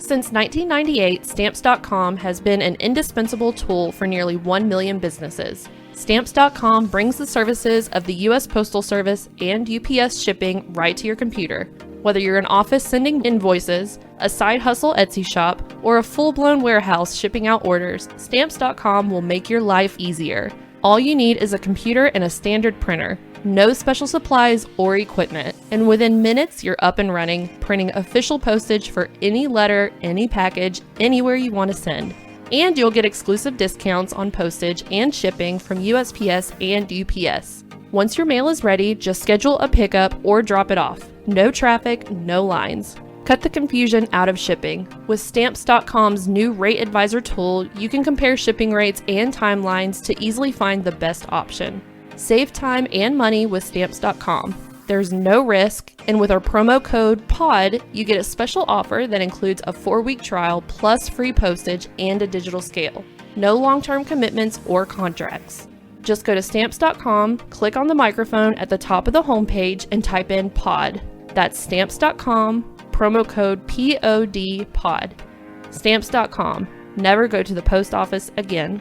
Since 1998, Stamps.com has been an indispensable tool for nearly 1 million businesses. Stamps.com brings the services of the U.S. Postal Service and UPS shipping right to your computer. Whether you're an office sending invoices, a side hustle Etsy shop, or a full-blown warehouse shipping out orders, Stamps.com will make your life easier. All you need is a computer and a standard printer. No special supplies or equipment. And within minutes, you're up and running, printing official postage for any letter, any package, anywhere you want to send. And you'll get exclusive discounts on postage and shipping from USPS and UPS. Once your mail is ready, just schedule a pickup or drop it off. No traffic, no lines. Cut the confusion out of shipping. With Stamps.com's new Rate Advisor tool, you can compare shipping rates and timelines to easily find the best option. Save time and money with Stamps.com. There's no risk, and with our promo code POD, you get a special offer that includes a 4-week trial plus free postage and a digital scale. No long-term commitments or contracts. Just go to Stamps.com, click on the microphone at the top of the homepage, and type in POD. That's Stamps.com, promo code POD POD. Stamps.com. Never go to the post office again.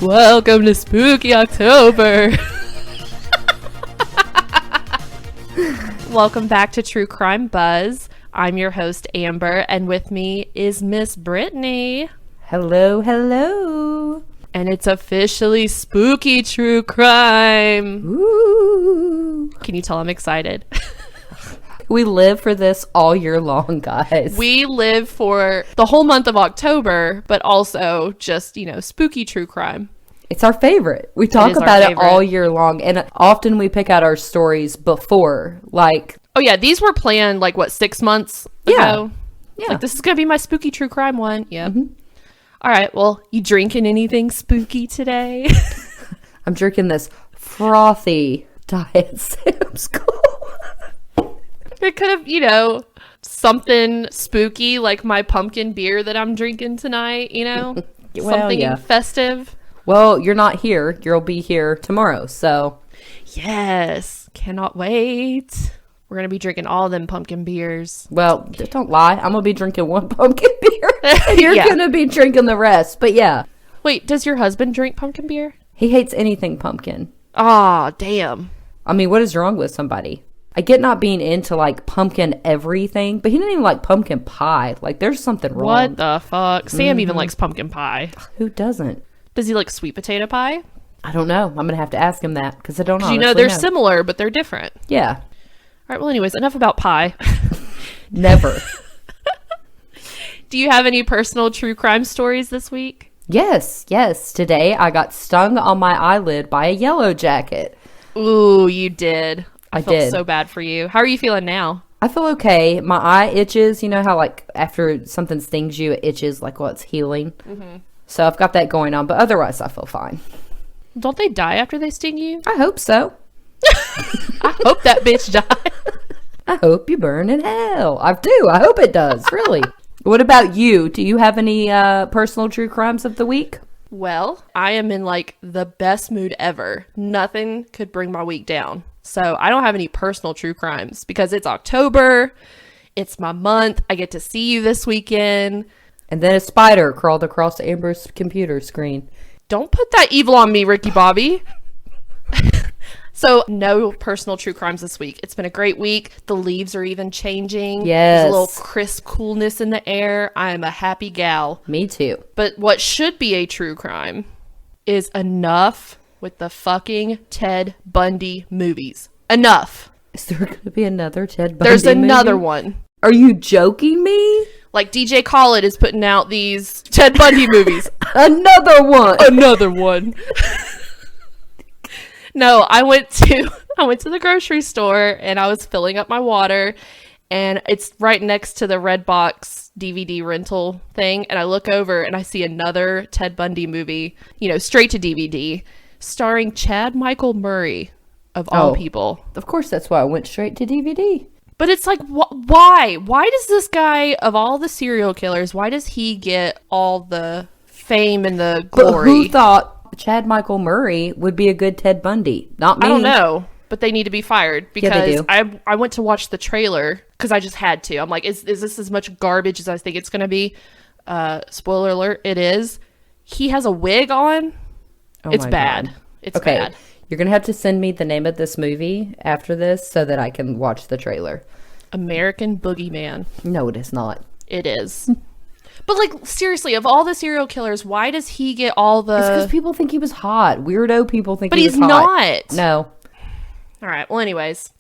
Welcome to Spooky October. Welcome back to True Crime Buzz. I'm your host, Amber, and with me is Miss Brittany. Hello, hello. And it's officially spooky true crime. Ooh. Can you tell I'm excited? We live for this all year long, guys. We live for the whole month of October, but also just, spooky true crime. It's our favorite. We talk about it all year long, and often we pick out our stories before, Oh yeah, these were planned 6 months ago? Yeah. This is going to be my spooky true crime one. Yeah. Mm-hmm. All right, well, you drinking anything spooky today? I'm drinking this frothy Diet Sam's Club. It could have, something spooky like my pumpkin beer that I'm drinking tonight, something festive. Well, you're not here. You'll be here tomorrow, so. Yes. Cannot wait. We're going to be drinking all them pumpkin beers. Well, don't lie. I'm going to be drinking one pumpkin beer, and you're going to be drinking the rest, but yeah. Wait, does your husband drink pumpkin beer? He hates anything pumpkin. Aw, damn. I mean, what is wrong with somebody? I get not being into pumpkin everything, but he didn't even like pumpkin pie. There's something wrong. What the fuck? Sam even likes pumpkin pie. Who doesn't? Does he like sweet potato pie? I don't know. I'm going to have to ask him that because I don't know. They're similar, but they're different. Yeah. All right. Well, anyways, enough about pie. Never. Do you have any personal true crime stories this week? Yes. Today I got stung on my eyelid by a yellow jacket. Ooh, you did. I felt did. So bad for you. How are you feeling now? I feel okay. My eye itches. You know how after something stings you, it itches while it's healing? Mm-hmm. So I've got that going on, but otherwise I feel fine. Don't they die after they sting you? I hope so. I hope that bitch dies. I hope you burn in hell. I do. I hope it does, really. What about you? Do you have any personal true crimes of the week? Well, I am in the best mood ever. Nothing could bring my week down. So I don't have any personal true crimes because it's October. It's my month. I get to see you this weekend. And then a spider crawled across Amber's computer screen. Don't put that evil on me, Ricky Bobby. So no personal true crimes this week. It's been a great week. The leaves are even changing. Yes. There's a little crisp coolness in the air. I am a happy gal. Me too. But what should be a true crime is enough with the fucking Ted Bundy movies. Enough. Is there going to be another Ted Bundy There's movie? another one. Are you joking me? DJ Khaled is putting out these Ted Bundy movies. Another one. No, I went to the grocery store and I was filling up my water and it's right next to the Redbox DVD rental thing. And I look over and I see another Ted Bundy movie, straight to DVD, starring Chad Michael Murray, of all people. Of course, that's why I went straight to DVD. But it's like, why? Why does this guy, of all the serial killers, why does he get all the fame and the glory? But who thought Chad Michael Murray would be a good Ted Bundy? Not me. I don't know, but they need to be fired because they do. I went to watch the trailer because I just had to. I'm like, is this as much garbage as I think it's going to be? Spoiler alert, it is. He has a wig on. It's bad. God. It's bad. You're going to have to send me the name of this movie after this so that I can watch the trailer. American Boogeyman. No, it is not. It is. But, like, seriously, of all the serial killers, why does he get all the... It's because people think he was hot. Weirdo people think he was hot. But he's not. No. All right. Well, anyways,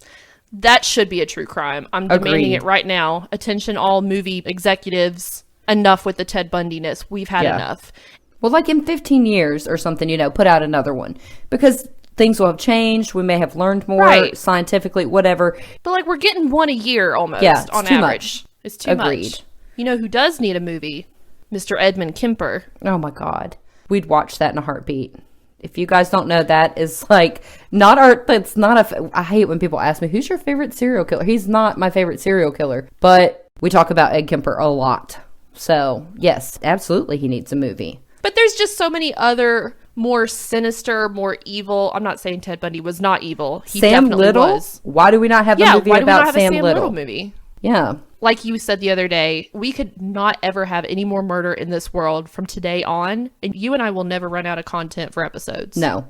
that should be a true crime. I'm demanding it right now. Attention, all movie executives. Enough with the Ted Bundy-ness. We've had enough. Well, like in 15 years or something, put out another one. Because... things will have changed. We may have learned more scientifically, whatever. But like we're getting one a year almost on average. It's too much. You know who does need a movie? Mr. Edmund Kemper. Oh my God. We'd watch that in a heartbeat. If you guys don't know, that is like not our, it's not a, I hate when people ask me, who's your favorite serial killer? He's not my favorite serial killer, but we talk about Ed Kemper a lot. So yes, absolutely he needs a movie. But there's just so many other more sinister, more evil. I'm not saying Ted Bundy was not evil. He definitely was. Why do we not have a movie about Sam Little? Movie? Yeah. Like you said the other day, we could not ever have any more murder in this world from today on. And you and I will never run out of content for episodes. No,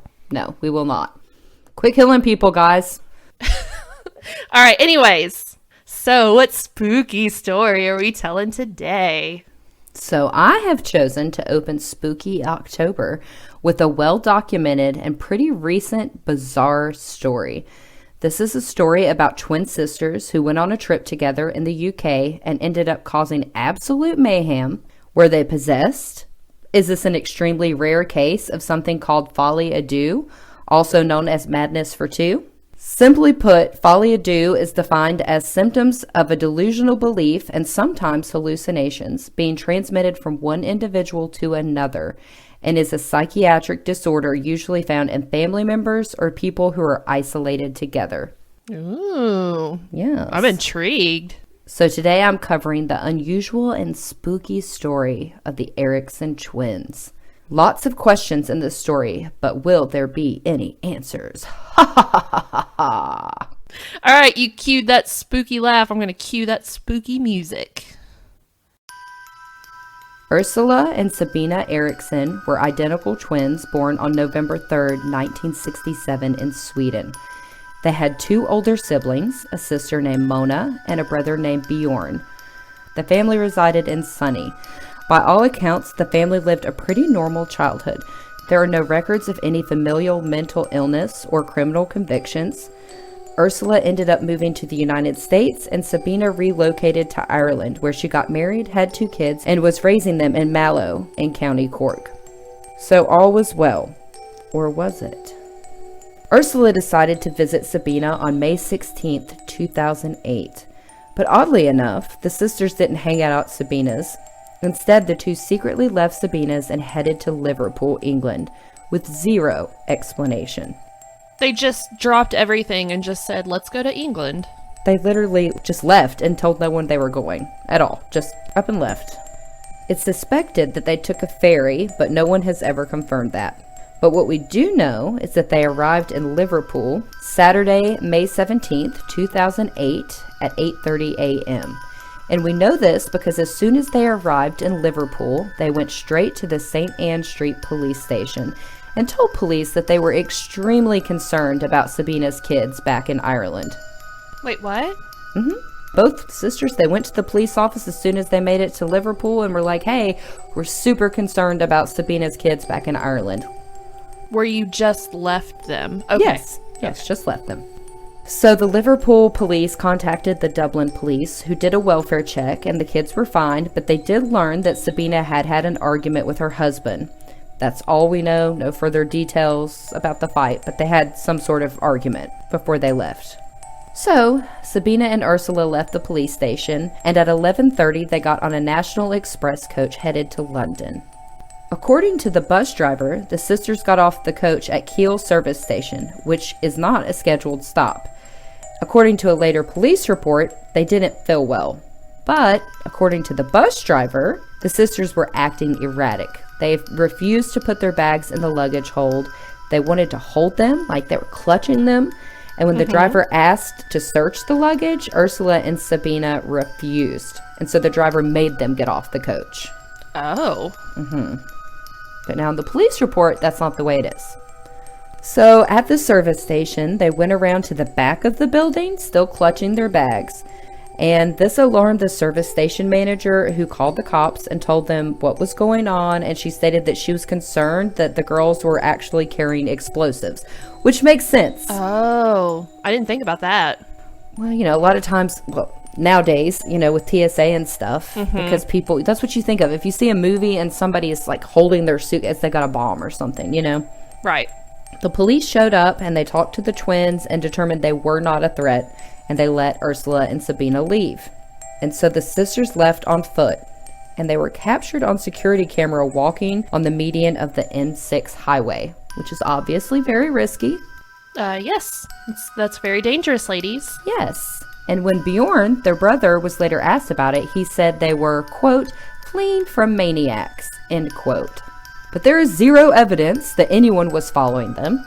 we will not. Quit killing people, guys. All right. Anyways, so what spooky story are we telling today? So I have chosen to open Spooky October with a well-documented and pretty recent bizarre story. This is a story about twin sisters who went on a trip together in the UK and ended up causing absolute mayhem. Were they possessed? Is this an extremely rare case of something called Folie à Deux, also known as madness for two? Simply put, folie à deux is defined as symptoms of a delusional belief and sometimes hallucinations being transmitted from one individual to another, and is a psychiatric disorder usually found in family members or people who are isolated together. Ooh. Yes. I'm intrigued. So today I'm covering the unusual and spooky story of the Eriksson twins. Lots of questions in this story, but will there be any answers? Ha ha ha ha ha. All right, you cued that spooky laugh. I'm going to cue that spooky music. Ursula and Sabina Eriksson were identical twins born on November 3rd, 1967 in Sweden. They had two older siblings, a sister named Mona and a brother named Bjorn. The family resided in Sunny. By all accounts, the family lived a pretty normal childhood. There are no records of any familial mental illness or criminal convictions. Ursula ended up moving to the United States, and Sabina relocated to Ireland, where she got married, had two kids, and was raising them in Mallow in County Cork. So all was well. Or was it? Ursula decided to visit Sabina on May 16th, 2008. But oddly enough, the sisters didn't hang out at Sabina's. Instead, the two secretly left Sabina's and headed to Liverpool, England, with zero explanation. They just dropped everything and just said, let's go to England. They literally just left and told no one they were going at all. Just up and left. It's suspected that they took a ferry, but no one has ever confirmed that. But what we do know is that they arrived in Liverpool Saturday, May 17th, 2008 at 8:30 a.m. And we know this because as soon as they arrived in Liverpool, they went straight to the St. Anne Street police station and told police that they were extremely concerned about Sabina's kids back in Ireland. Wait, what? Both sisters, they went to the police office as soon as they made it to Liverpool and were like, hey, we're super concerned about Sabina's kids back in Ireland. Where you just left them? Okay. Yes, just left them. So the Liverpool police contacted the Dublin police, who did a welfare check, and the kids were fine, but they did learn that Sabina had an argument with her husband. That's all we know, no further details about the fight, but they had some sort of argument before they left. So, Sabina and Ursula left the police station, and at 11:30 they got on a National Express coach headed to London. According to the bus driver, the sisters got off the coach at Kiel service station, which is not a scheduled stop. According to a later police report, they didn't feel well. But, according to the bus driver, the sisters were acting erratic. They refused to put their bags in the luggage hold. They wanted to hold them, like they were clutching them. And when the driver asked to search the luggage, Ursula and Sabina refused. And so the driver made them get off the coach. Oh. But now in the police report, that's not the way it is. So at the service station, they went around to the back of the building, still clutching their bags. And this alarmed the service station manager, who called the cops and told them what was going on. And she stated that she was concerned that the girls were actually carrying explosives, which makes sense. Oh, I didn't think about that. Well, a lot of times, nowadays, with TSA and stuff, because people, that's what you think of. If you see a movie and somebody is like holding their suitcase, they got a bomb or something, Right. The police showed up and they talked to the twins and determined they were not a threat, and they let Ursula and Sabina leave. And so the sisters left on foot, and they were captured on security camera walking on the median of the N6 highway, which is obviously very risky. Yes. That's very dangerous, ladies. Yes. And when Bjorn, their brother, was later asked about it, he said they were, quote, fleeing from maniacs, end quote. But there is zero evidence that anyone was following them.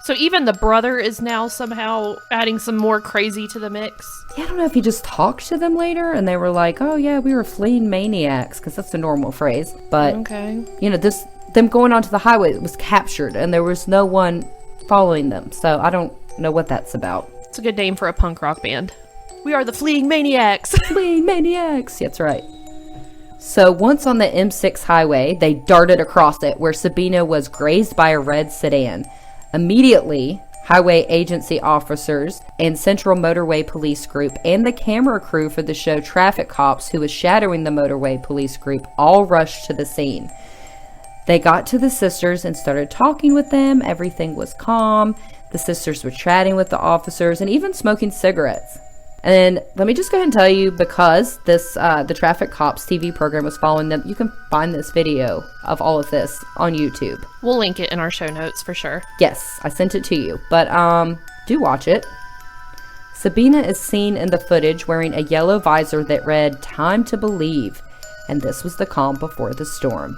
So even the brother is now somehow adding some more crazy to the mix? Yeah, I don't know if he just talked to them later and they were like, oh yeah, we were fleeing maniacs, because that's the normal phrase. But, okay. Them going onto the highway was captured and there was no one following them. So I don't know what that's about. It's a good name for a punk rock band. We are the fleeing maniacs. Fleeing maniacs. That's right. So once on the M6 highway, they darted across it where Sabina was grazed by a red sedan. Immediately, highway agency officers and Central Motorway Police Group and the camera crew for the show Traffic Cops, who was shadowing the Motorway Police Group, all rushed to the scene. They got to the sisters and started talking with them. Everything was calm. The sisters were chatting with the officers and even smoking cigarettes. And then let me just go ahead and tell you, because this the Traffic Cops TV program was following them, you can find this video of all of this on YouTube. We'll link it in our show notes for sure. Yes, I sent it to you, but do watch it. Sabina is seen in the footage wearing a yellow visor that read, "Time to Believe," and this was the calm before the storm.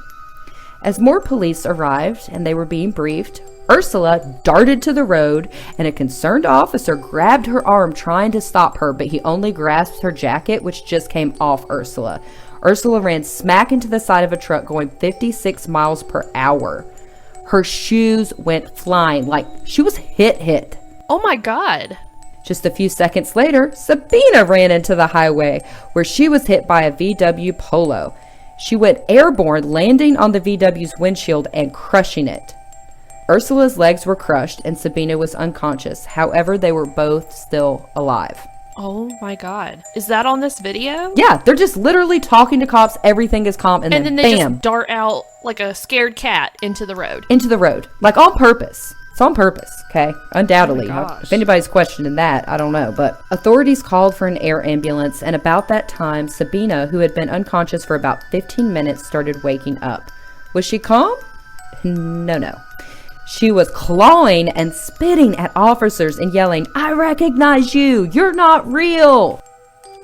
As more police arrived and they were being briefed, Ursula darted to the road, and a concerned officer grabbed her arm trying to stop her, but he only grasped her jacket, which just came off Ursula. Ursula ran smack into the side of a truck going 56 miles per hour. Her shoes went flying, like she was hit. Oh my God. Just a few seconds later, Sabina ran into the highway, where she was hit by a VW Polo. She went airborne, landing on the VW's windshield and crushing it. Ursula's legs were crushed and Sabina was unconscious. However, they were both still alive. Oh my God. Is that on this video? Yeah, they're just literally talking to cops. Everything is calm. And then they bam, just dart out like a scared cat into the road. Into the road. Like on purpose. It's on purpose, okay? Undoubtedly. Oh my gosh. If anybody's questioning that, I don't know. But authorities called for an air ambulance, and about that time, Sabina, who had been unconscious for about 15 minutes, started waking up. Was she calm? No. She was clawing and spitting at officers and yelling, "I recognize you! You're not real!"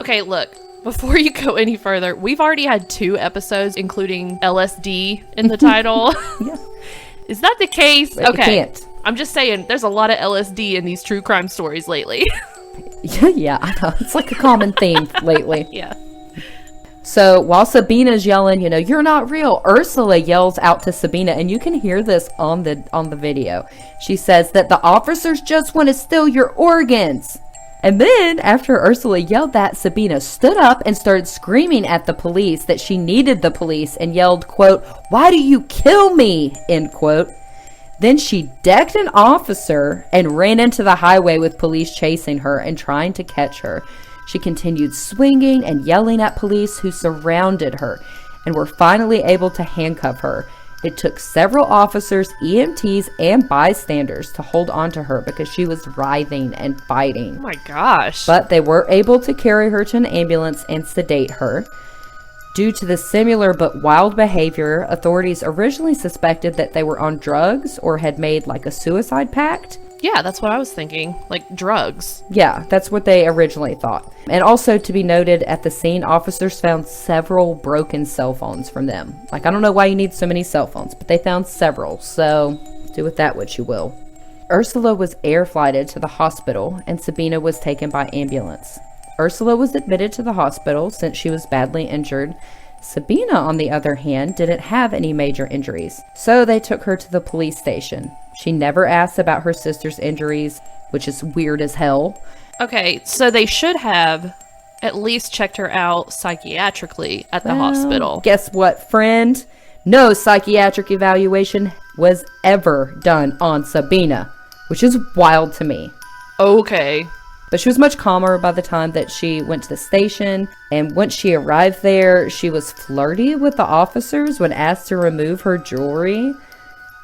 Okay, look. Before you go any further, we've already had 2 episodes, including LSD in the title. Yeah. Is that the case? But okay. you can't. I'm just saying, there's a lot of LSD in these true crime stories lately. Yeah, I know. It's like a common theme lately. Yeah. So while Sabina's yelling, "You're not real," Ursula yells out to Sabina, and you can hear this on the video. She says that the officers just want to steal your organs. And then, after Ursula yelled that, Sabina stood up and started screaming at the police that she needed the police and yelled, quote, "Why do you kill me?" end quote. Then she decked an officer and ran into the highway with police chasing her and trying to catch her. She continued swinging and yelling at police who surrounded her and were finally able to handcuff her. It took several officers, EMTs, and bystanders to hold on to her because she was writhing and fighting. Oh my gosh. But they were able to carry her to an ambulance and sedate her. Due to the similar but wild behavior, authorities originally suspected that they were on drugs or had made like a suicide pact. Yeah, that's what I was thinking. Like drugs. Yeah, that's what they originally thought. And also to be noted, at the scene, officers found several broken cell phones from them. Like, I don't know why you need so many cell phones, but they found several, so do with that what you will. Ursula was air flighted to the hospital, and Sabina was taken by ambulance. Ursula was admitted to the hospital since she was badly injured. Sabina, on the other hand, didn't have any major injuries, so they took her to the police station. She never asked about her sister's injuries, which is weird as hell. Okay, so they should have at least checked her out psychiatrically at the hospital. Guess what, friend? No psychiatric evaluation was ever done on Sabina, which is wild to me. Okay. But she was much calmer by the time that she went to the station, and once she arrived there, she was flirty with the officers when asked to remove her jewelry.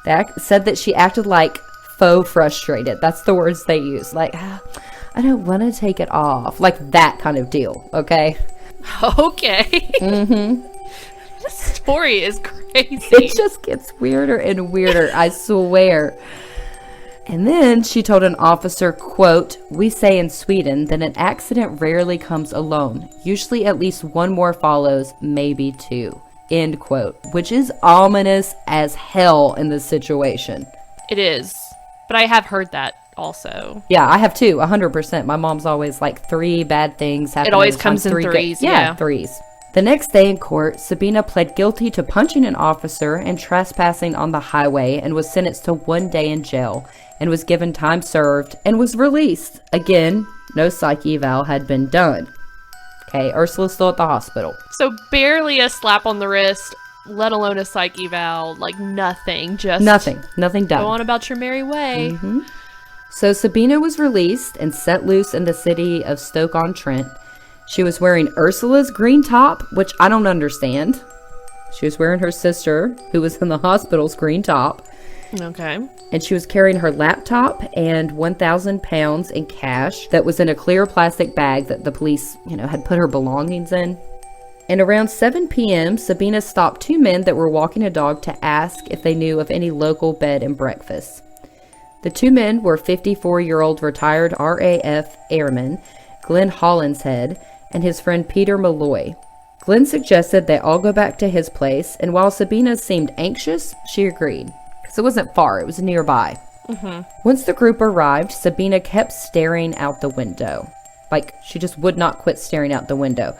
They said that she acted like faux frustrated. That's the words they used. Like, I don't want to take it off. Like that kind of deal, okay? Okay. Mm-hmm. This story is crazy. It just gets weirder and weirder, I swear. And then she told an officer, quote, "We say in Sweden that an accident rarely comes alone. Usually at least one more follows, maybe two." End quote. Which is ominous as hell in this situation. It is. But I have heard that also. Yeah, I have too, 100%. My mom's always like 3 bad things happen. It always comes in threes. Yeah, threes. The next day in court, Sabina pled guilty to punching an officer and trespassing on the highway and was sentenced to 1 day in jail and was given time served and was released. Again, no psych eval had been done. Okay, Ursula's still at the hospital. So barely a slap on the wrist, let alone a psych eval, like nothing. Just nothing done. Go on about your merry way. Mm-hmm. So Sabina was released and set loose in the city of Stoke-on-Trent. She was wearing Ursula's green top, which I don't understand. She was wearing her sister, who was in the hospital's green top. Okay. And she was carrying her laptop and 1,000 pounds in cash that was in a clear plastic bag that the police, had put her belongings in. And around 7 p.m., Sabina stopped 2 men that were walking a dog to ask if they knew of any local bed and breakfast. The 2 men were 54-year-old retired RAF airman Glenn Hollinshead and his friend Peter Malloy. Glenn suggested they all go back to his place, and while Sabina seemed anxious, she agreed. Because it wasn't far, it was nearby. Mm-hmm. Once the group arrived, Sabina kept staring out the window. Like, she just would not quit staring out the window.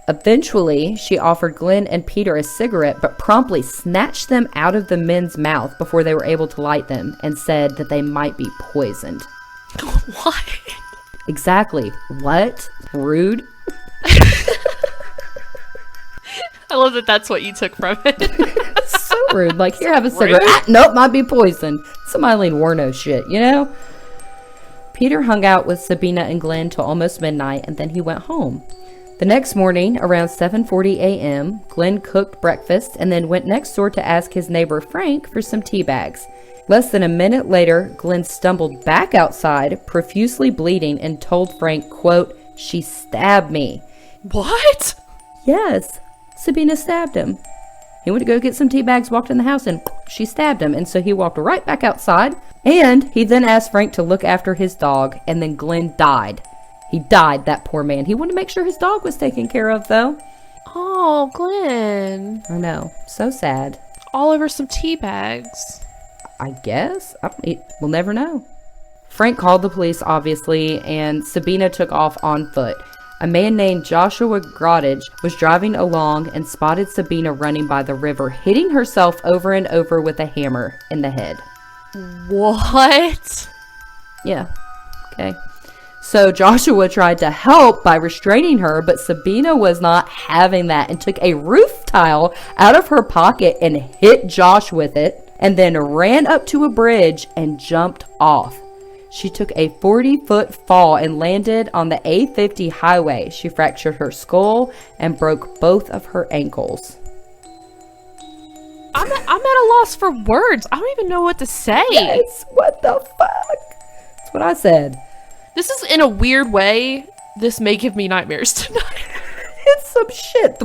Eventually, she offered Glenn and Peter a cigarette, but promptly snatched them out of the men's mouth before they were able to light them, and said that they might be poisoned. What? Exactly. What? Rude. I love that that's what you took from it. So rude. Like, here, have a cigarette. Nope, might be poisoned. Some Eileen Warno shit, Peter hung out with Sabina and Glenn till almost midnight, and then he went home. The next morning, around 7:40 a.m., Glenn cooked breakfast and then went next door to ask his neighbor Frank for some tea bags. Less than a minute later, Glenn stumbled back outside, profusely bleeding, and told Frank, quote, "She stabbed me." What? Yes, Sabina stabbed him. He went to go get some tea bags, walked in the house, and she stabbed him. And so he walked right back outside. And he then asked Frank to look after his dog. And then Glenn died. He died, that poor man. He wanted to make sure his dog was taken care of, though. Oh, Glenn. I know. So sad. All over some tea bags. I guess. We'll never know. Frank called the police, obviously, and Sabina took off on foot. A man named Joshua Grottage was driving along and spotted Sabina running by the river, hitting herself over and over with a hammer in the head. What? Yeah. Okay. So Joshua tried to help by restraining her, but Sabina was not having that and took a roof tile out of her pocket and hit Josh with it, and then ran up to a bridge and jumped off. She took a 40-foot fall and landed on the A50 highway. She fractured her skull and broke both of her ankles. I'm at a loss for words. I don't even know what to say. Yes, what the fuck? That's what I said. This is, in a weird way, this may give me nightmares tonight. It's some shit.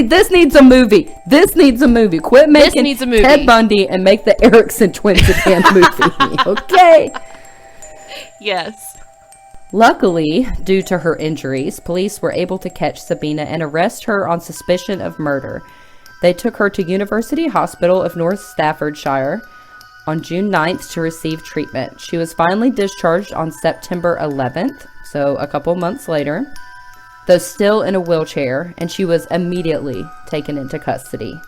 This needs a movie. This needs a movie. Quit making Ted Bundy and make the Eriksson twins a damn movie. Okay? Yes. Luckily, due to her injuries, police were able to catch Sabina and arrest her on suspicion of murder. They took her to University Hospital of North Staffordshire on June 9th to receive treatment. She was finally discharged on September 11th, so a couple months later, though still in a wheelchair, and she was immediately taken into custody.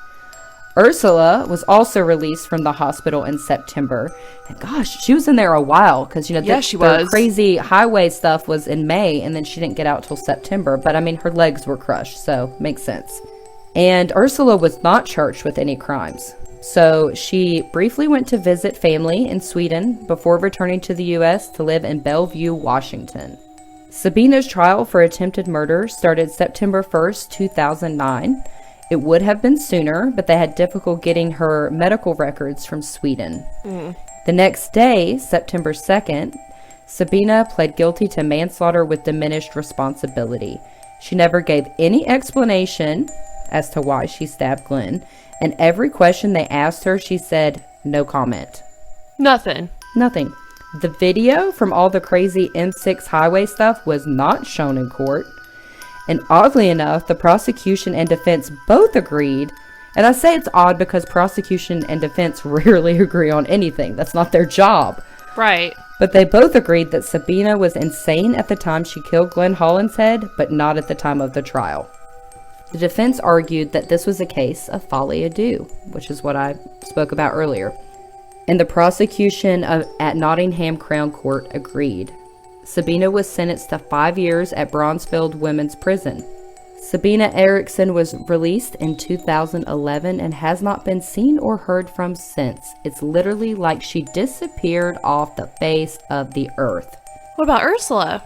Ursula was also released from the hospital in September. And gosh, she was in there a while because, the crazy highway stuff was in May, and then she didn't get out till September. But I mean, her legs were crushed, so makes sense. And Ursula was not charged with any crimes. So she briefly went to visit family in Sweden before returning to the U.S. to live in Bellevue, Washington. Sabina's trial for attempted murder started September 1st, 2009. It would have been sooner, but they had difficulty getting her medical records from Sweden. The next day, September 2nd, Sabina pled guilty to manslaughter with diminished responsibility. She never gave any explanation as to why she stabbed Glenn, and every question they asked her, she said, no comment. Nothing. The video from all the crazy M6 highway stuff was not shown in court. And oddly enough, the prosecution and defense both agreed. And I say it's odd because prosecution and defense rarely agree on anything. That's not their job. Right. But they both agreed that Sabina was insane at the time she killed Glenn Hollinshead, but not at the time of the trial. The defense argued that this was a case of Folie, Deux, which is what I spoke about earlier. And the prosecution at Nottingham Crown Court agreed. Sabina was sentenced to 5 years at Bronzefield Women's Prison. Sabina Eriksson was released in 2011 and has not been seen or heard from since. It's literally like she disappeared off the face of the earth. What about Ursula?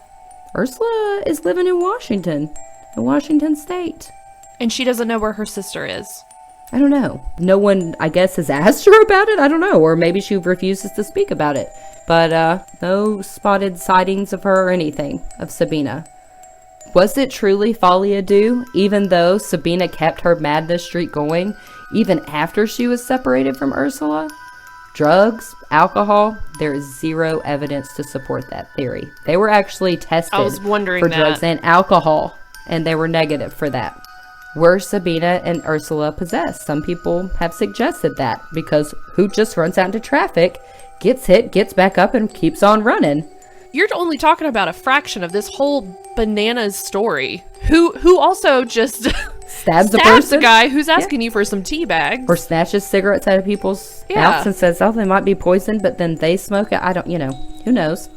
Ursula is living in Washington State. And she doesn't know where her sister is. I don't know. No one, I guess, has asked her about it. I don't know. Or maybe she refuses to speak about it. But no spotted sightings of her or anything of Sabina. Was it truly Folie, Deux, even though Sabina kept her madness streak going, even after she was separated from Ursula? Drugs, alcohol, there is zero evidence to support that theory. They were actually tested for drugs and alcohol, and they were negative for that. Were Sabina and Ursula possessed? Some people have suggested that, because who just runs out into traffic, gets hit, gets back up, and keeps on running? You're only talking about a fraction of this whole bananas story. Who also just stabs a guy who's asking you for some tea bags. Or snatches cigarettes out of people's mouths and says, oh, they might be poisoned, but then they smoke it. I don't, who knows?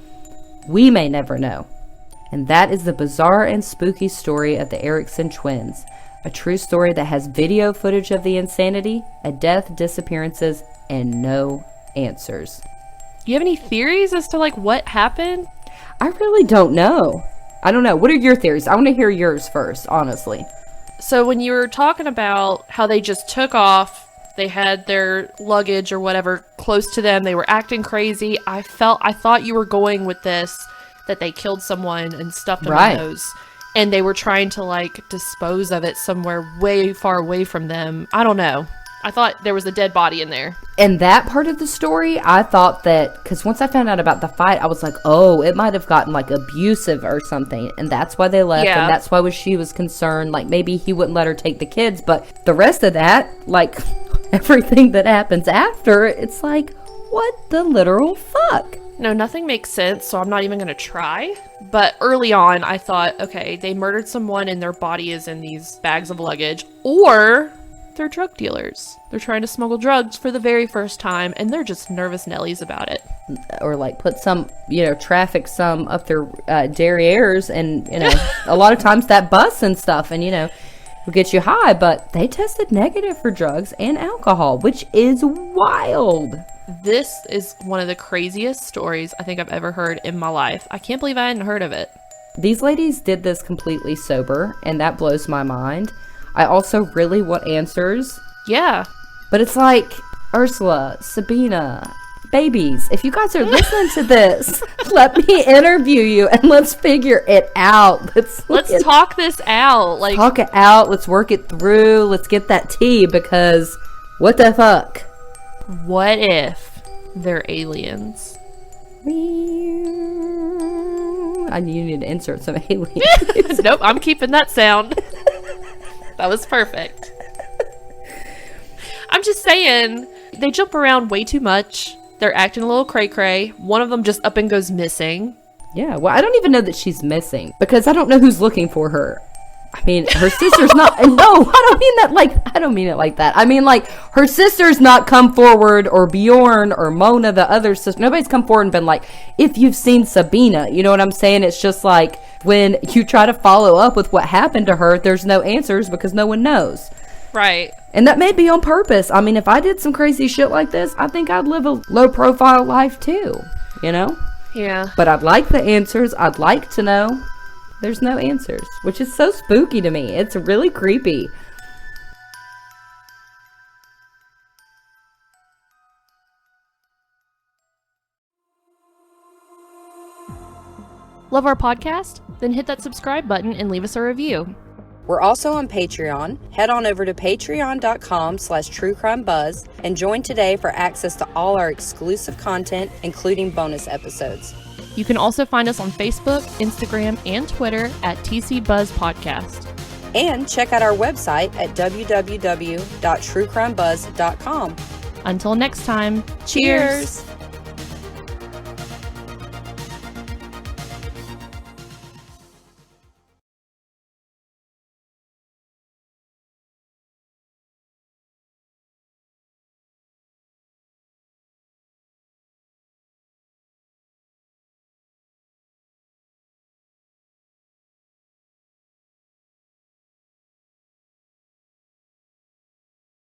We may never know. And that is the bizarre and spooky story of the Eriksson twins. A true story that has video footage of the insanity, a death, disappearances, and no answers. Do you have any theories as to what happened? I really don't know. I don't know. What are your theories? I want to hear yours first, honestly. So when you were talking about how they just took off, they had their luggage or whatever close to them, they were acting crazy. I thought you were going with this, that they killed someone and stuffed them in those. And they were trying to dispose of it somewhere way far away from them. I don't know. I thought there was a dead body in there. And that part of the story, I thought that, because once I found out about the fight, I was like, oh, it might have gotten abusive or something. And that's why they left. Yeah. And that's why she was concerned. Maybe he wouldn't let her take the kids. But the rest of that, everything that happens after, it's what the literal fuck? No, nothing makes sense, so I'm not even going to try. But early on, I thought, okay, they murdered someone and their body is in these bags of luggage. Or they're drug dealers. They're trying to smuggle drugs for the very first time, and they're just nervous Nellies about it. Or put some, traffic some up their derrieres, and, a lot of times that bus and stuff, and, will get you high. But they tested negative for drugs and alcohol, which is wild. This is one of the craziest stories I think I've ever heard in my life. I can't believe I hadn't heard of it. These ladies did this completely sober, and that blows my mind. I also really want answers. Yeah. But it's like, Ursula, Sabina, babies, if you guys are listening to this, let me interview you and let's figure it out. Let's talk this out. Like, talk it out. Let's work it through. Let's get that tea, because what the fuck? What if they're aliens? I need to insert some aliens. Nope, I'm keeping that sound. That was perfect. I'm just saying, they jump around way too much. They're acting a little cray-cray. One of them just up and goes missing. Yeah, well, I don't even know that she's missing, because I don't know who's looking for her. I mean, her sister's not... No, I don't mean it like that. I mean, like, her sister's not come forward, or Bjorn, or Mona, the other sister. Nobody's come forward and been like, if you've seen Sabina, you know what I'm saying? It's just like, when you try to follow up with what happened to her, there's no answers because no one knows. Right. And that may be on purpose. I mean, if I did some crazy shit like this, I think I'd live a low-profile life too, you know? Yeah. But I'd like the answers. I'd like to know. There's no answers, which is so spooky to me. It's really creepy. Love our podcast? Then hit that subscribe button and leave us a review. We're also on Patreon. Head on over to patreon.com/truecrimebuzz and join today for access to all our exclusive content, including bonus episodes. You can also find us on Facebook, Instagram, and Twitter at TC Buzz Podcast. And check out our website at www.truecrimebuzz.com. Until next time, Cheers!